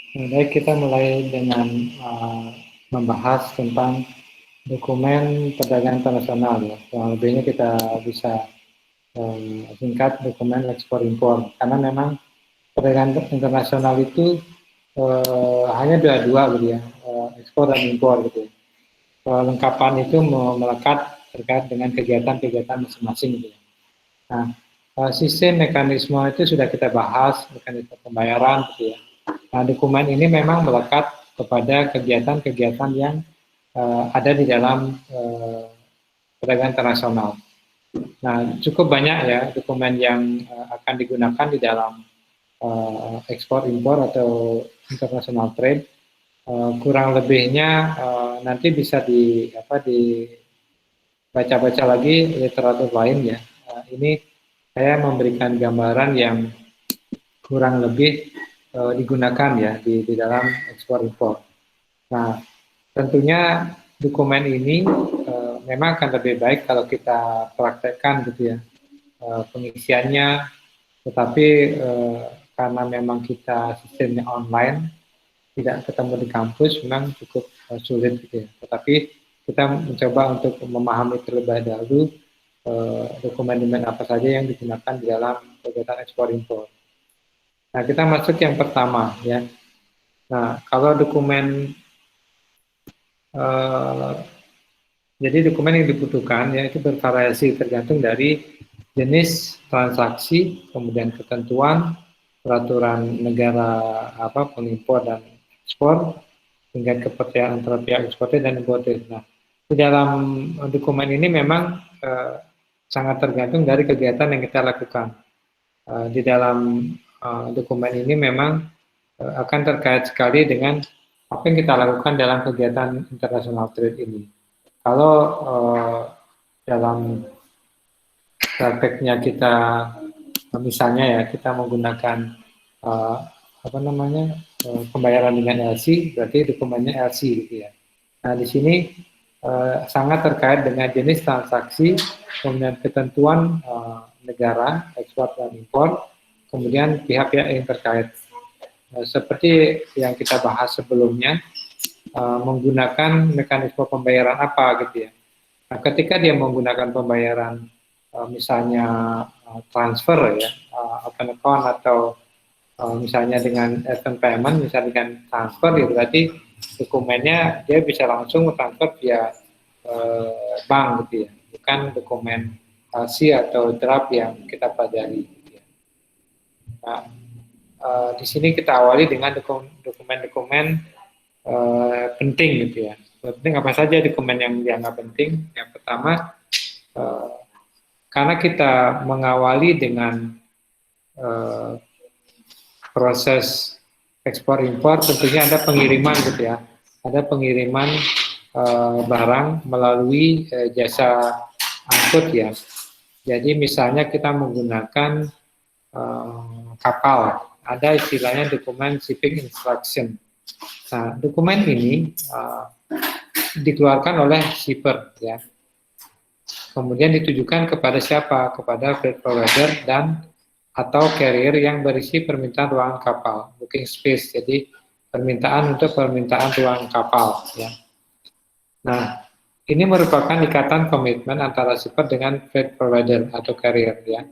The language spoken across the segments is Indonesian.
Baik, kita mulai dengan membahas tentang dokumen perdagangan internasional ya. Yang lebihnya kita bisa singkat dokumen ekspor impor, karena memang perdagangan internasional itu hanya dua gitu ya, ekspor dan impor gitu ya. Kelengkapan itu melekat terkait dengan kegiatan-kegiatan masing-masing gitu ya. Nah, sistem mekanisme itu sudah kita bahas, mekanisme pembayaran gitu ya. Nah, dokumen ini memang melekat kepada kegiatan-kegiatan yang ada di dalam perdagangan internasional. Nah, cukup banyak ya dokumen yang akan digunakan di dalam ekspor impor atau international trade. Kurang lebihnya nanti bisa dibaca-baca lagi literatur lain ya. Ini saya memberikan gambaran yang kurang lebih digunakan ya di dalam ekspor impor. Nah, tentunya dokumen ini memang akan lebih baik kalau kita praktekkan gitu ya pengisiannya, tetapi karena memang kita sistemnya online, tidak ketemu di kampus, memang cukup sulit gitu ya. Tetapi kita mencoba untuk memahami terlebih dahulu dokumen-dokumen apa saja yang digunakan di dalam kegiatan ekspor impor. Nah, kita masuk yang pertama ya. Nah, kalau dokumen jadi dokumen yang dibutuhkan ya itu bervariasi tergantung dari jenis transaksi, kemudian ketentuan, peraturan negara pengimpor dan ekspor, hingga kepercayaan antara pihak eksportir dan importir. Nah, di dalam dokumen ini memang sangat tergantung dari kegiatan yang kita lakukan. Di dalam dokumen ini memang akan terkait sekali dengan apa yang kita lakukan dalam kegiatan international trade ini. Kalau dalam prakteknya kita misalnya ya kita menggunakan pembayaran dengan LC, berarti dokumennya LC gitu ya. Nah, di sini sangat terkait dengan jenis transaksi, kemudian ketentuan negara ekspor dan impor, kemudian pihak-pihak yang terkait. Seperti yang kita bahas sebelumnya, menggunakan mekanisme pembayaran apa gitu ya. Nah, ketika dia menggunakan pembayaran misalnya transfer ya, open account atau misalnya dengan instant payment, misalnya dengan transfer ya berarti dokumennya dia bisa langsung transfer via bank gitu ya, bukan dokumen LC atau draft yang kita pelajari. Gitu ya. Nah, di sini kita awali dengan dokumen-dokumen penting gitu ya. Penting apa saja dokumen yang dianggap penting? Yang pertama, karena kita mengawali dengan proses ekspor impor, tentunya ada pengiriman gitu ya. Ada pengiriman barang melalui jasa angkut ya. Jadi misalnya kita menggunakan kapal, ada istilahnya dokumen shipping instruction. Nah, dokumen ini dikeluarkan oleh shipper ya. Kemudian ditujukan kepada siapa? Kepada freight provider dan atau carrier yang berisi permintaan ruangan kapal, booking space. Jadi permintaan ruangan kapal ya. Nah, ini merupakan ikatan komitmen antara shipper dengan freight provider atau carrier ya.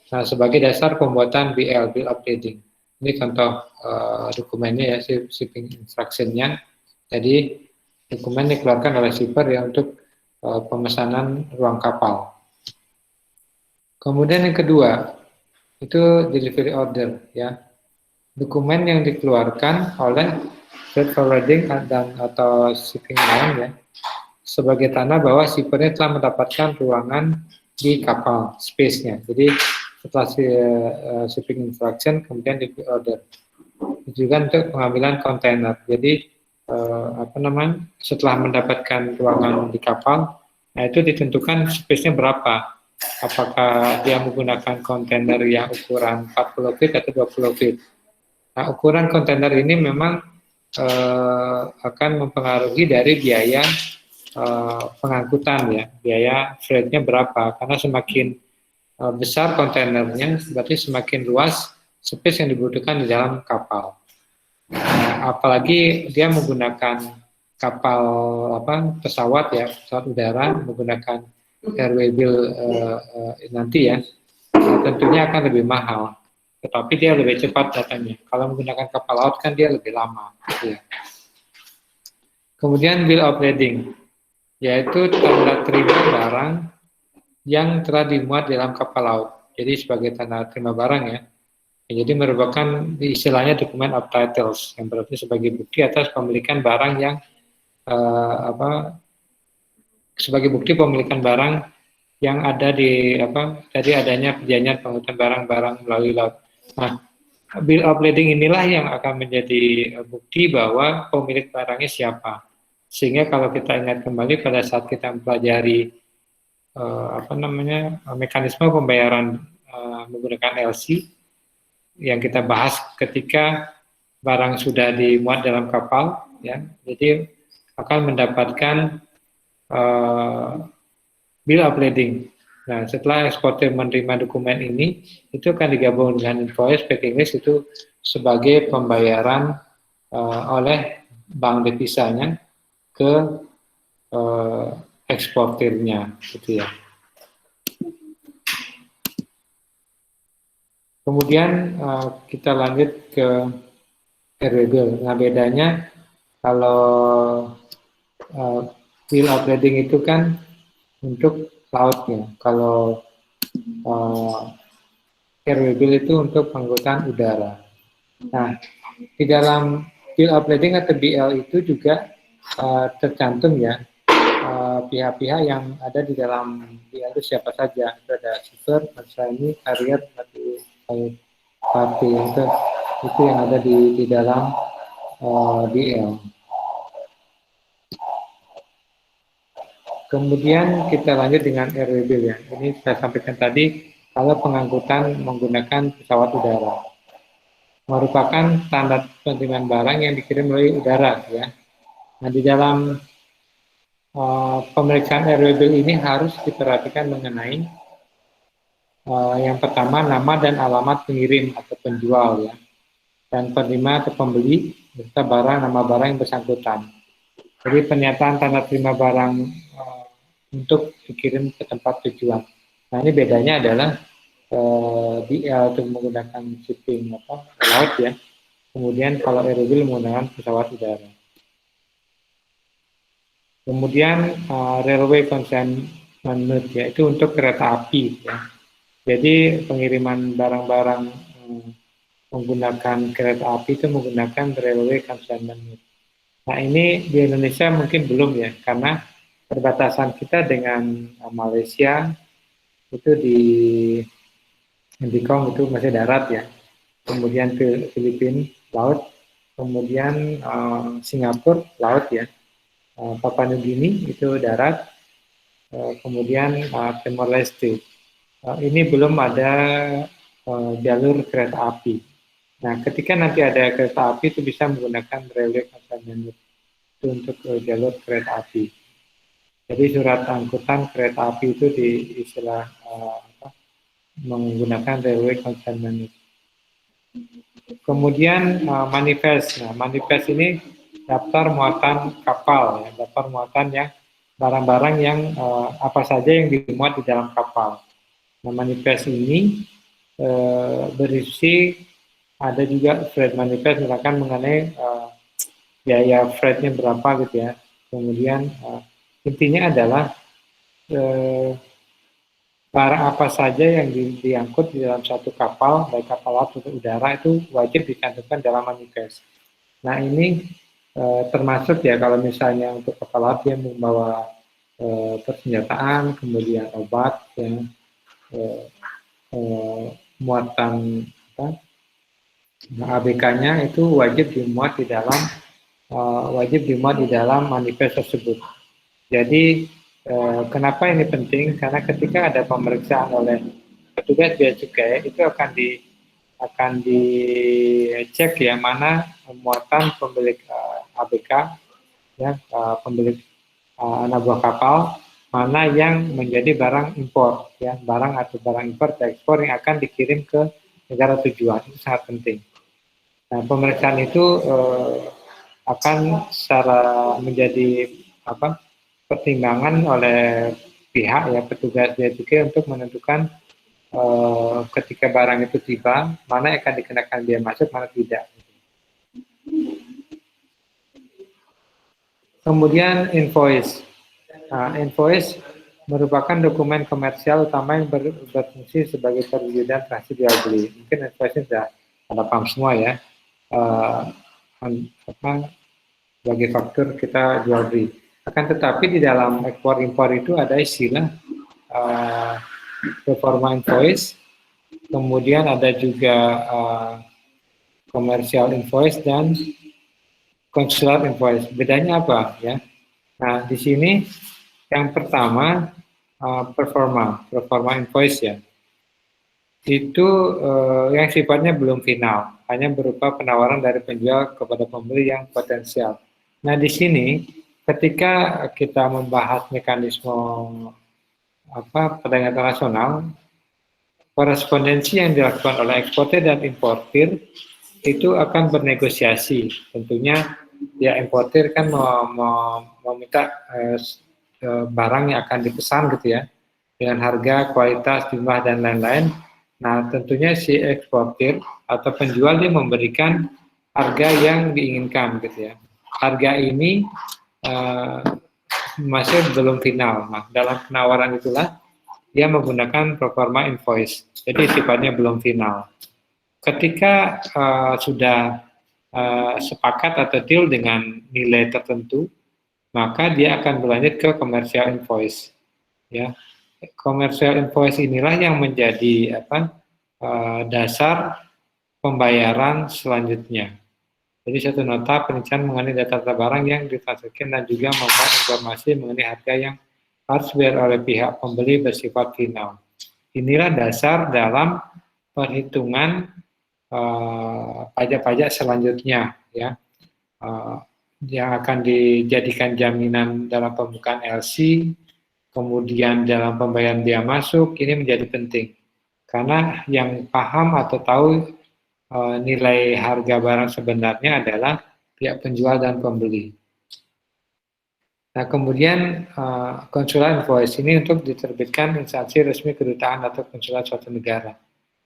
Nah, sebagai dasar pembuatan BL, Bill of Lading. Ini contoh dokumennya ya, shipping instruction-nya. Jadi dokumen dikeluarkan oleh shipper ya untuk pemesanan ruang kapal. Kemudian yang kedua, itu delivery order ya. Dokumen yang dikeluarkan oleh freight forwarding dan atau shipping line ya sebagai tanda bahwa shippernya telah mendapatkan ruangan di kapal, space-nya. Jadi setelah shipping instruction kemudian di order. Juga untuk pengambilan kontainer. Jadi setelah mendapatkan ruangan di kapal, nah itu ditentukan space-nya berapa. Apakah dia menggunakan kontainer yang ukuran 40 feet atau 20 feet. Nah, ukuran kontainer ini memang akan mempengaruhi dari biaya pengangkutan ya, biaya freight-nya berapa. Karena semakin besar kontainernya, berarti semakin luas space yang dibutuhkan di dalam kapal. Nah, apalagi dia menggunakan kapal pesawat ya, pesawat udara menggunakan airway bill nanti ya, tentunya akan lebih mahal. Tetapi dia lebih cepat datanya. Kalau menggunakan kapal laut kan dia lebih lama. Gitu ya. Kemudian bill of lading, yaitu tanda terima barang yang telah dimuat dalam kapal laut. Jadi sebagai tanda terima barang ya. Jadi merupakan istilahnya dokumen of titles, yang berarti sebagai bukti atas pemilikan barang yang sebagai bukti pemilikan barang yang ada dari adanya perjanjian pengangkutan barang-barang melalui laut. Nah, bill of lading inilah yang akan menjadi bukti bahwa pemilik barangnya siapa. Sehingga kalau kita ingat kembali pada saat kita mempelajari mekanisme pembayaran menggunakan LC yang kita bahas ketika barang sudah dimuat dalam kapal, ya, jadi akan mendapatkan bill of lading. Nah, setelah eksportir menerima dokumen ini, itu akan digabung dengan invoice, pakai English itu sebagai pembayaran oleh bank devisanya ke eksportirnya, gitu ya. Kemudian kita lanjut ke airway bill. Nah, bedanya kalau bill of lading itu kan untuk lautnya. Kalau airway bill itu untuk pengangkutan udara. Nah, di dalam bill of lading atau BL itu juga tercantum ya pihak-pihak yang ada di dalam BL itu siapa saja. Itu ada shipper, consignee, carrier, party itu yang ada di dalam BL. Kemudian kita lanjut dengan airway bill ya. Ini saya sampaikan tadi kalau pengangkutan menggunakan pesawat udara. Merupakan tanda penerimaan barang yang dikirim melalui udara ya. Nah, di dalam pemeriksaan airway bill ini harus diperhatikan mengenai yang pertama nama dan alamat pengirim atau penjual ya. Dan penerima atau pembeli serta barang nama barang yang bersangkutan. Jadi pernyataan tanda terima barang untuk dikirim ke tempat tujuan. Nah, ini bedanya adalah BL itu menggunakan shipping laut ya. Kemudian kalau airway bill menggunakan pesawat udara. Kemudian railway consignment ya, itu untuk kereta api ya. Jadi pengiriman barang-barang menggunakan kereta api itu menggunakan railway consignment. Nah, ini di Indonesia mungkin belum ya, karena perbatasan kita dengan Malaysia itu di Kong itu masih darat ya, kemudian ke Filipina laut, kemudian Singapura laut ya, Papua New Guinea itu darat, kemudian Timor Leste. Ini belum ada jalur kereta api. Nah, ketika nanti ada kereta api itu bisa menggunakan railway consignment itu untuk jalur kereta api. Jadi surat angkutan kereta api itu di istilah menggunakan railway consignment. Kemudian manifest. Nah, manifest ini daftar muatan kapal, ya, daftar muatan yang barang-barang yang apa saja yang dimuat di dalam kapal. Nah, manifest ini berisi ada juga freight manifest, misalkan mengenai biaya freightnya berapa gitu ya. Kemudian intinya adalah barang apa saja yang diangkut di dalam satu kapal, baik kapal laut atau udara, itu wajib dicantumkan dalam manifest. Nah, ini termasuk ya kalau misalnya untuk kapal laut yang membawa persenjataan, kemudian obat, yang muatan ABK-nya itu wajib dimuat di dalam manifest tersebut. Jadi kenapa ini penting? Karena ketika ada pemeriksaan oleh petugas bea cukai itu akan dicek ya mana muatan pemilik ABK ya, pemilik anak buah kapal, mana yang menjadi barang impor ya, barang atau barang impor ekspor yang akan dikirim ke negara tujuan. Itu sangat penting. Nah, pemeriksaan itu akan secara menjadi pertimbangan oleh pihak ya petugas bea cukai untuk menentukan ketika barang itu tiba mana yang akan dikenakan biaya masuk mana tidak. Kemudian invoice. Nah, invoice merupakan dokumen komersial utama yang berfungsi sebagai perwujudan transaksi jual beli. Mungkin invoice sudah ada paham semua ya. Sebagai faktur kita jual beli. Akan tetapi di dalam ekspor impor itu ada istilah performa invoice, kemudian ada juga commercial invoice dan consular invoice. Bedanya apa ya? Nah, di sini yang pertama performa invoice ya. Itu yang sifatnya belum final, hanya berupa penawaran dari penjual kepada pembeli yang potensial. Nah, di sini ketika kita membahas mekanisme perdagangan internasional, korespondensi yang dilakukan oleh eksportir dan importir itu akan bernegosiasi. Tentunya ya importir kan meminta barang yang akan dipesan gitu ya, dengan harga, kualitas, jumlah, dan lain-lain. Nah, tentunya si eksportir atau penjual dia memberikan harga yang diinginkan gitu ya. Harga ini masih belum final. Nah, dalam penawaran itulah dia menggunakan proforma invoice. Jadi sifatnya belum final. Ketika sudah sepakat atau deal dengan nilai tertentu, maka dia akan berlanjut ke commercial invoice. Ya, commercial invoice inilah yang menjadi dasar pembayaran selanjutnya. Jadi satu nota perincian mengenai data-data barang yang ditransaksikan dan juga memuat informasi mengenai harga yang harus dibayar oleh pihak pembeli bersifat final. Inilah dasar dalam perhitungan pajak-pajak selanjutnya ya, yang akan dijadikan jaminan dalam pembukaan LC, kemudian dalam pembayaran biaya masuk. Ini menjadi penting karena yang paham atau tahu nilai harga barang sebenarnya adalah pihak penjual dan pembeli. Nah, kemudian konsulat invoice ini untuk diterbitkan instansi resmi kedutaan atau konsulat suatu negara.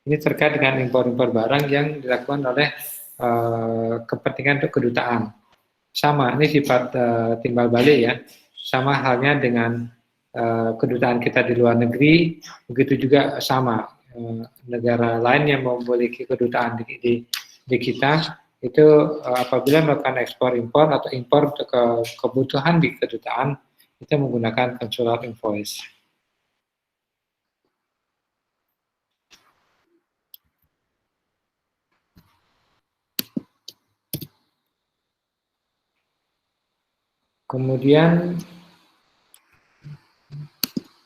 Ini terkait dengan impor-impor barang yang dilakukan oleh kepentingan untuk kedutaan. Sama, ini sifat timbal balik ya. Sama halnya dengan kedutaan kita di luar negeri, begitu juga sama. Negara lain yang memiliki kedutaan di kita itu apabila melakukan ekspor impor atau impor untuk kebutuhan di kedutaan itu menggunakan consular invoice. Kemudian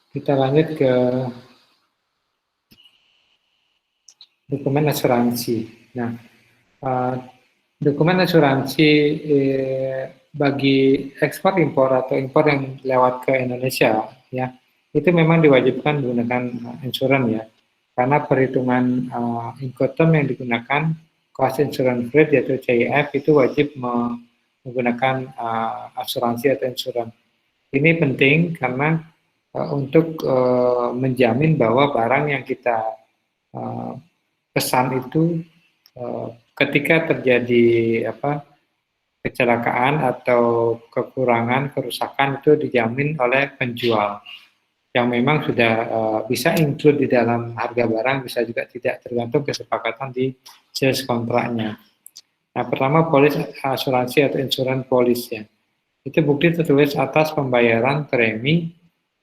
kita lanjut ke dokumen asuransi. Nah, dokumen asuransi bagi ekspor impor atau impor yang lewat ke Indonesia ya, itu memang diwajibkan menggunakan insuran ya, karena perhitungan Incoterm yang digunakan cost insurance rate yaitu CIF itu wajib menggunakan asuransi atau insuran. Ini penting karena untuk menjamin bahwa barang yang kita pesan itu ketika terjadi kecelakaan atau kekurangan, kerusakan itu dijamin oleh penjual yang memang sudah bisa include di dalam harga barang, bisa juga tidak, tergantung kesepakatan di sales kontraknya. Nah, pertama polis asuransi atau insurance policy ya. Itu bukti tertulis atas pembayaran premi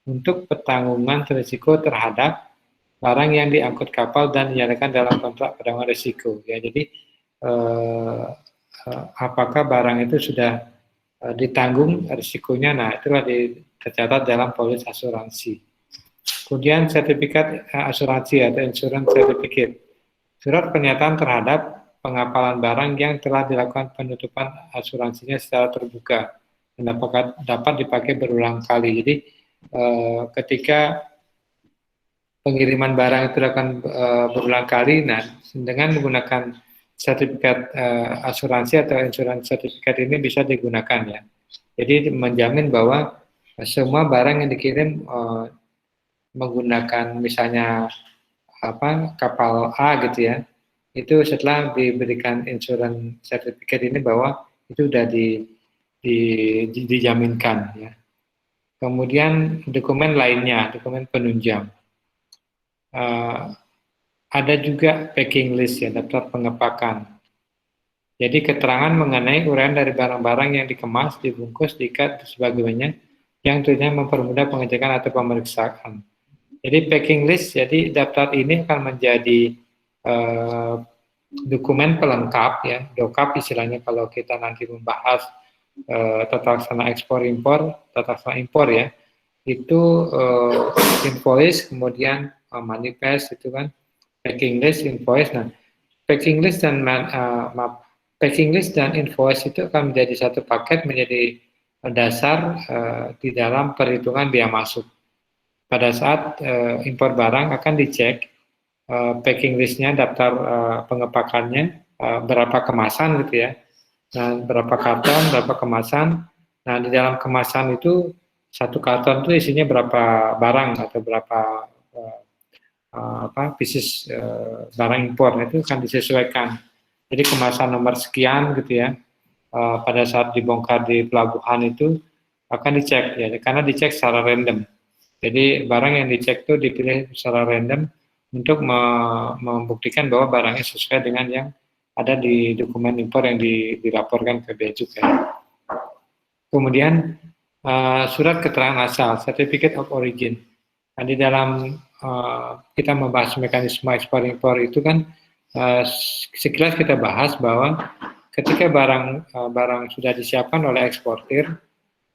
untuk pertanggungan risiko terhadap barang yang diangkut kapal dan dinyatakan dalam kontrak perdagangan risiko. Ya, jadi apakah barang itu sudah ditanggung risikonya? Nah, itulah tercatat dalam polis asuransi. Kemudian sertifikat asuransi atau insurance certificate, surat pernyataan terhadap pengapalan barang yang telah dilakukan penutupan asuransinya secara terbuka dan dapat dipakai berulang kali. Jadi ketika pengiriman barang itu akan berulang kali, nah dengan menggunakan sertifikat asuransi atau insurance sertifikat ini bisa digunakan ya. Jadi menjamin bahwa semua barang yang dikirim menggunakan misalnya kapal A gitu ya, itu setelah diberikan insurance sertifikat ini bahwa itu sudah dijaminkan ya. Kemudian dokumen lainnya, dokumen penunjang. Ada juga packing list ya, daftar pengepakan. Jadi keterangan mengenai uraian dari barang-barang yang dikemas, dibungkus, diikat, dan sebagainya, yang tujuannya mempermudah pengecekan atau pemeriksaan. Jadi packing list, jadi daftar ini akan menjadi dokumen pelengkap ya, dokap istilahnya kalau kita nanti membahas tata laksana ekspor impor, tata laksana impor ya, itu invoice, kemudian manifest itu kan, packing list, invoice. Nah, packing list dan invoice itu akan menjadi satu paket, menjadi dasar di dalam perhitungan biaya masuk. Pada saat impor barang akan dicek packing listnya, daftar pengepakannya, berapa kemasan gitu ya. Nah, berapa karton, berapa kemasan. Nah, di dalam kemasan itu satu karton itu isinya berapa barang atau berapa pieces barang impor, itu akan disesuaikan. Jadi kemasan nomor sekian gitu ya, pada saat dibongkar di pelabuhan itu akan dicek ya, karena dicek secara random. Jadi barang yang dicek itu dipilih secara random untuk membuktikan bahwa barangnya sesuai dengan yang ada di dokumen impor yang dilaporkan ke Bea Cukai. Kemudian surat keterangan asal, certificate of origin. Nah, di dalam kita membahas mekanisme ekspor impor itu kan sekilas kita bahas bahwa ketika barang sudah disiapkan oleh eksportir,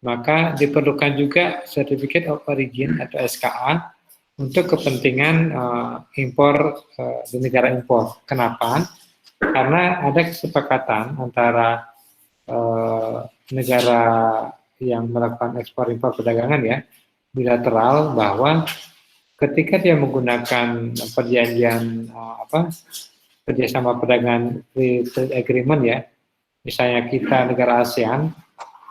maka diperlukan juga certificate of origin atau SKA untuk kepentingan impor di negara impor. Kenapa? Karena ada kesepakatan antara negara yang melakukan ekspor impor perdagangan ya, bilateral, bahwa ketika dia menggunakan perjanjian kerjasama perdagangan free trade agreement ya, misalnya kita negara ASEAN,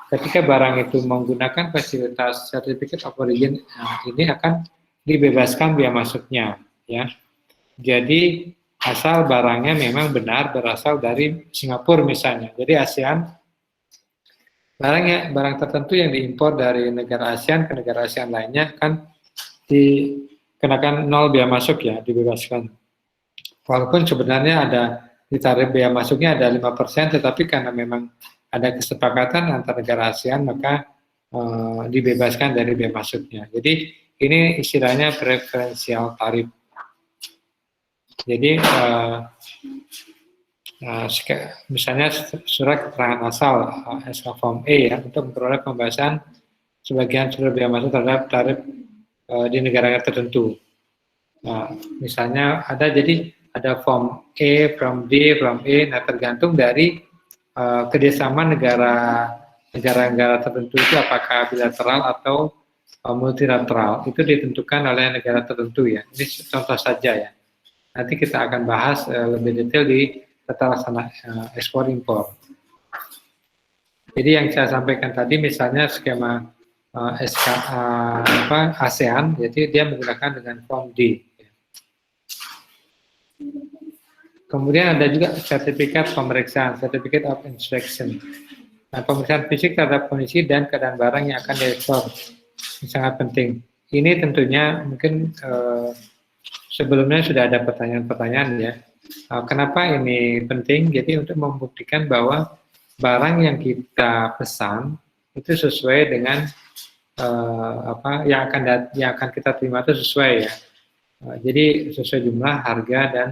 ketika barang itu menggunakan fasilitas certificate of origin, ini akan dibebaskan biaya masuknya ya. Jadi asal barangnya memang benar berasal dari Singapura misalnya. Jadi ASEAN, barang tertentu yang diimpor dari negara ASEAN ke negara ASEAN lainnya kan dikenakan 0 biaya masuk ya, dibebaskan. Walaupun sebenarnya ada di tarif biaya masuknya ada 5%, tetapi karena memang ada kesepakatan antar negara ASEAN, maka dibebaskan dari biaya masuknya. Jadi ini istilahnya preferensial tarif. Jadi misalnya surat keterangan asal SK Form E ya, untuk memperoleh pembahasan sebagian seluruh biaya masuk terhadap tarif di negara tertentu. Nah, misalnya ada form E, form D, form E. Nah, tergantung dari kerjasama negara-negara tertentu itu apakah bilateral atau multilateral. Itu ditentukan oleh negara tertentu ya. Ini contoh saja ya. Nanti kita akan bahas lebih detail di tata laksana ekspor impor. Jadi yang saya sampaikan tadi misalnya skema ASEAN, jadi dia menggunakan dengan form D. Kemudian ada juga sertifikat pemeriksaan, certificate of inspection. Nah, pemeriksaan fisik terhadap kondisi dan keadaan barang yang akan diekspor. Ini sangat penting. Ini tentunya mungkin sebelumnya sudah ada pertanyaan-pertanyaan ya. Kenapa ini penting? Jadi untuk membuktikan bahwa barang yang kita pesan itu sesuai dengan yang akan kita terima itu sesuai ya. Jadi sesuai jumlah, harga, dan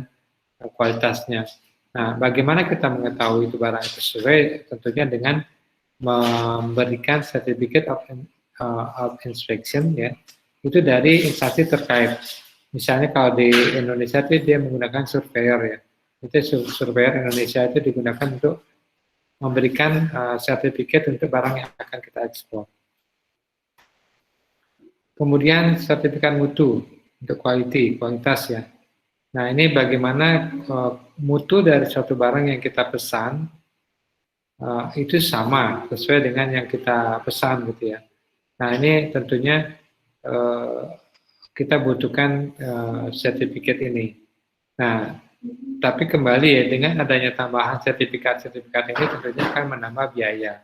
kualitasnya. Nah, bagaimana kita mengetahui itu barang itu sesuai? Tentunya dengan memberikan certificate of inspection ya, itu dari instansi terkait. Misalnya kalau di Indonesia itu dia menggunakan surveyor ya, itu surveyor Indonesia itu digunakan untuk memberikan sertifikat untuk barang yang akan kita ekspor. Kemudian sertifikat mutu untuk kualitas ya. Nah, ini bagaimana mutu dari suatu barang yang kita pesan itu sama sesuai dengan yang kita pesan gitu ya. Nah, ini tentunya kita butuhkan sertifikat ini. Nah, tapi kembali ya, dengan adanya tambahan sertifikat-sertifikat ini tentunya akan menambah biaya.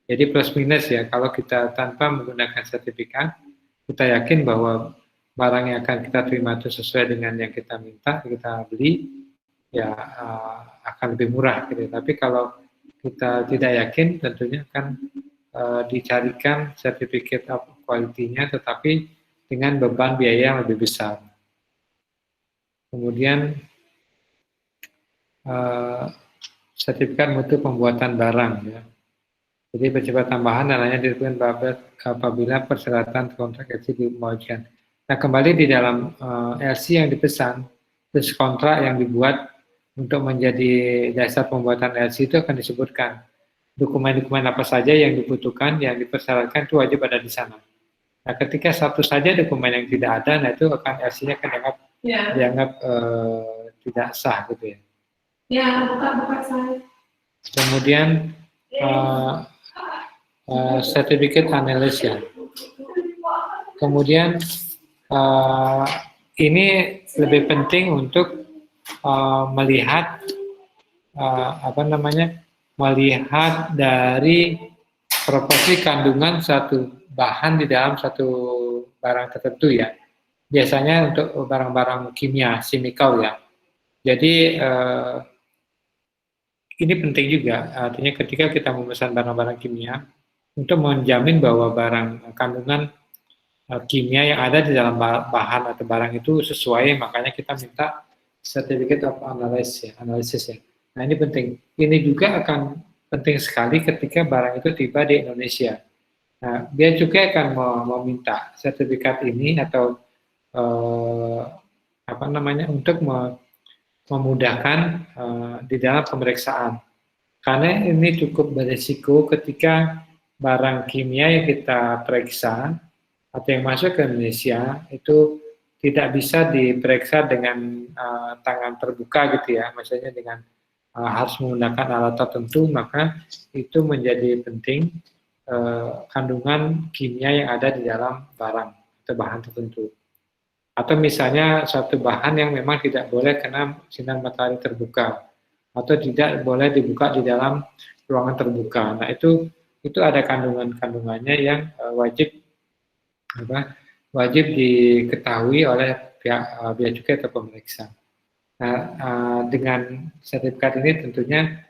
Jadi plus minus ya, kalau kita tanpa menggunakan sertifikat, kita yakin bahwa barang yang akan kita terima itu sesuai dengan yang kita minta, kita beli, ya akan lebih murah gitu. Tapi kalau kita tidak yakin, tentunya akan dicarikan sertifikat of quality-nya, tetapi dengan beban biaya yang lebih besar. Kemudian sertifikat mutu pembuatan barang ya. Jadi bersifat tambahan dan hanya ditentukan apabila persyaratan kontrak LC dimaukan. Nah, kembali di dalam LC yang dipesan, terus kontrak yang dibuat untuk menjadi dasar pembuatan LC itu akan disebutkan dokumen-dokumen apa saja yang dibutuhkan, yang dipersyaratkan itu wajib ada di sana. Nah, ketika satu saja dokumen yang tidak ada, nah itu akan LC-nya akan dianggap tidak sah gitu ya. Ya, buka saya. Kemudian certificate analysis ya. Kemudian ini lebih penting untuk melihat melihat dari proporsi kandungan satu bahan di dalam satu barang tertentu ya. Biasanya untuk barang-barang kimia, chemical ya. Jadi ini penting juga, artinya ketika kita memesan barang-barang kimia, untuk menjamin bahwa barang kandungan kimia yang ada di dalam bahan atau barang itu sesuai, makanya kita minta certificate of analysis ya. Nah, ini penting. Ini juga akan penting sekali ketika barang itu tiba di Indonesia. Nah, dia juga akan meminta sertifikat ini atau untuk memudahkan di dalam pemeriksaan. Karena ini cukup berisiko ketika barang kimia yang kita periksa atau yang masuk ke Indonesia itu tidak bisa diperiksa dengan tangan terbuka gitu ya, maksudnya dengan harus menggunakan alat tertentu, maka itu menjadi penting kandungan kimia yang ada di dalam barang atau bahan tertentu. Atau misalnya suatu bahan yang memang tidak boleh kena sinar matahari terbuka atau tidak boleh dibuka di dalam ruangan terbuka. Nah, itu ada kandungannya yang wajib diketahui oleh pihak bea cukai atau pemeriksa. Nah, dengan sertifikat ini tentunya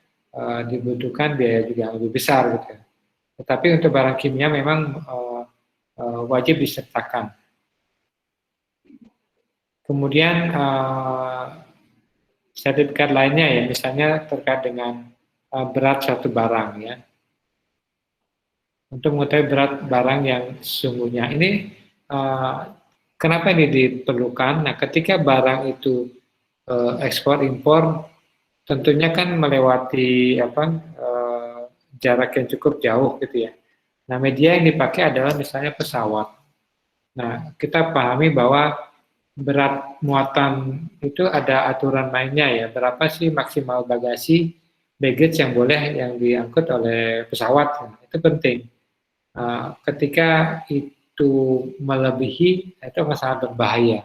dibutuhkan biaya juga yang lebih besar gitu. Tetapi untuk barang kimia memang wajib disertakan. Kemudian sertifikat lainnya ya, misalnya terkait dengan berat suatu barang ya. Untuk mengetahui berat barang yang sesungguhnya. Ini kenapa ini diperlukan? Nah, ketika barang itu ekspor impor, tentunya kan melewati jarak yang cukup jauh gitu ya. Nah, media yang dipakai adalah misalnya pesawat. Nah, kita pahami bahwa berat muatan itu ada aturan mainnya ya. Berapa sih maksimal bagasi baggage yang boleh yang diangkut oleh pesawat? Nah, itu penting. Ketika itu melebihi, itu sangat berbahaya.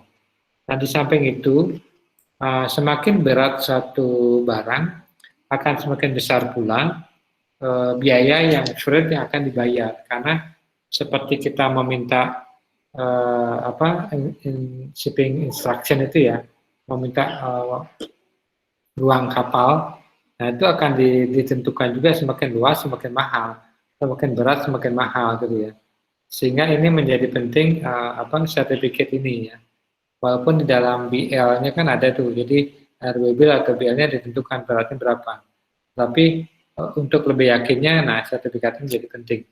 Nah, di samping itu, semakin berat satu barang, akan semakin besar pula biaya yang sulit yang akan dibayar. Karena seperti kita meminta shipping instruction itu ya, meminta ruang kapal, nah itu akan ditentukan juga semakin luas semakin mahal, semakin berat semakin mahal gitu ya. Sehingga ini menjadi penting sertifikat ini ya. Walaupun di dalam BL-nya kan ada tuh, jadi RWB atau BL-nya ditentukan beratnya berapa. Tapi untuk lebih yakinnya, nah sertifikat ini jadi penting.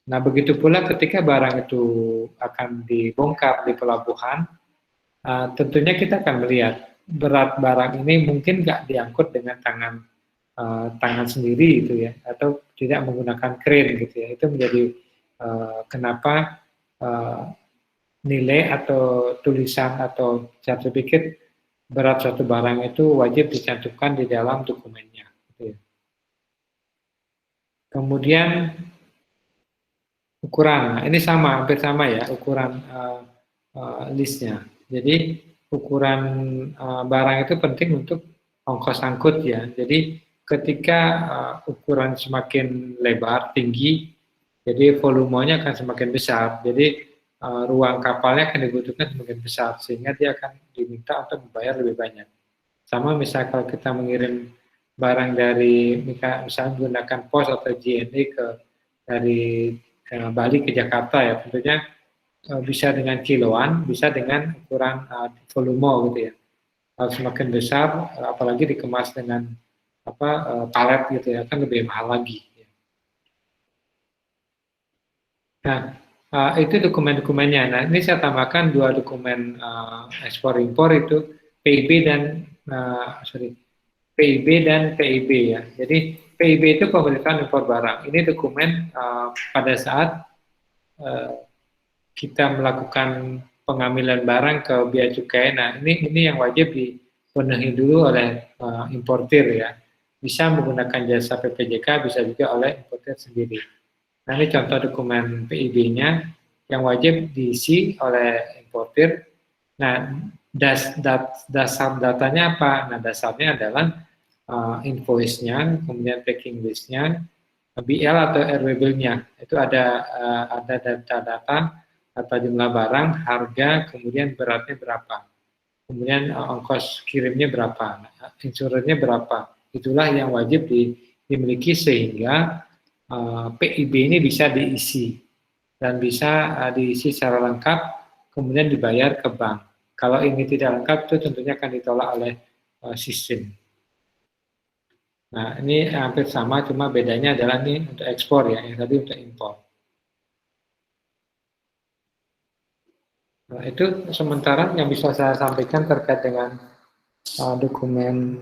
Nah, begitu pula ketika barang itu akan dibongkar di pelabuhan, tentunya kita akan melihat berat barang ini mungkin nggak diangkut dengan tangan sendiri gitu ya, atau tidak menggunakan crane gitu ya. Itu menjadi kenapa nilai atau tulisan atau sertifikat berat suatu barang itu wajib dicantumkan di dalam dokumennya. Gitu ya. Kemudian ukuran, nah, ini sama, hampir sama ya ukuran listnya. Jadi ukuran barang itu penting untuk ongkos angkut ya. Jadi ketika ukuran semakin lebar, tinggi, jadi volumenya akan semakin besar. Jadi ruang kapalnya akan dibutuhkan semakin besar, sehingga dia akan diminta untuk membayar lebih banyak. Sama misalnya kalau kita mengirim barang dari misalnya menggunakan pos atau JNE dari Bali ke Jakarta ya, tentunya bisa dengan kiloan, bisa dengan ukuran volume gitu ya. Kalau semakin besar, apalagi dikemas dengan palet gitu ya, kan lebih mahal lagi. Nah, itu dokumen-dokumennya. Nah, ini saya tambahkan 2 dokumen ekspor impor itu PIB dan PIB dan PIB ya. Jadi PIB itu pemberitahuan impor barang. Ini dokumen pada saat kita melakukan pengambilan barang ke bea cukai. Nah, ini yang wajib dipenuhi dulu oleh importir ya. Bisa menggunakan jasa PPJK, bisa juga oleh importir sendiri. Nah, ini contoh dokumen PIB-nya yang wajib diisi oleh importir. Nah, dasar datanya apa? Nah, dasarnya adalah invoice-nya, kemudian packing list-nya, BL atau RW bill-nya. Itu ada data-data atau jumlah barang, harga, kemudian beratnya berapa. Kemudian ongkos kirimnya berapa, insurannya berapa. Itulah yang wajib dimiliki sehingga PIB ini bisa diisi dan bisa diisi secara lengkap, kemudian dibayar ke bank. Kalau ini tidak lengkap, itu tentunya akan ditolak oleh sistem. Nah, ini hampir sama, cuma bedanya adalah ini untuk ekspor ya, yang tadi untuk impor. Nah, itu sementara yang bisa saya sampaikan terkait dengan dokumen